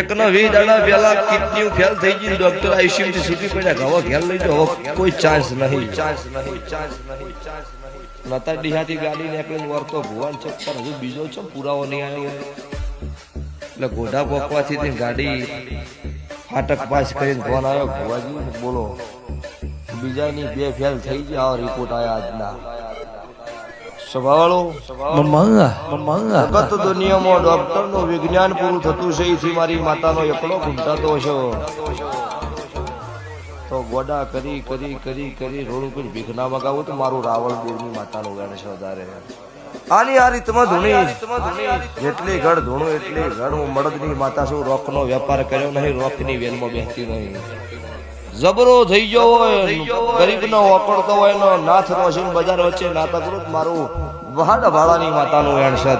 એકનો 20 દાડા પહેલા કિડની ફેલ થઈ ગઈ, ડોક્ટર આઈસીયુ થી છૂટી પડ્યા, હવે ઘેર લઈ જાઓ, કોઈ ચાન્સ નહીં. નતા ડીહાથી ગાડી નીકળીને વર્તો ભુવન છે, પણ હજુ બીજો છે પુરાવો નહીં આવ્યો. એટલે ગોઢા પોકવાથી તે ગાડી ફાટક પાસ કરીને ફોન આવ્યો, ભુવાજી બોલો બીજાની 2 ફેલ થઈ ગયા, આવા રિપોર્ટ આવ્યા આજના. જગત દુનિયામાં ડોક્ટર નું વિજ્ઞાન પૂરું થતું છે, એથી મારી માતાનો એકલો ઘૂંટાતો છે. તો ગોડા કરી કરી કરી કરી રોડ ઉપર ભીખ ના મગાવું તો મારું રાવણ દેવની માતાનું ગણ છે વધારે. આની આ રીતમાં ધૂણી જેટલી ઘડ ધૂણું એટલી ઘડ. હું મળદની માતા છું, રોક નો વેપાર કર્યો નહીં, રોક ની વેલમાં બેસતી નહીં. જબરો થઈ ગયો હોય, ગરીબ નો ઓકળતો હોય નો નાથ નો છે, બજાર વચ્ચે નાતકૃત મારું વહાડ ભાળાની માતાનું વેણ છે.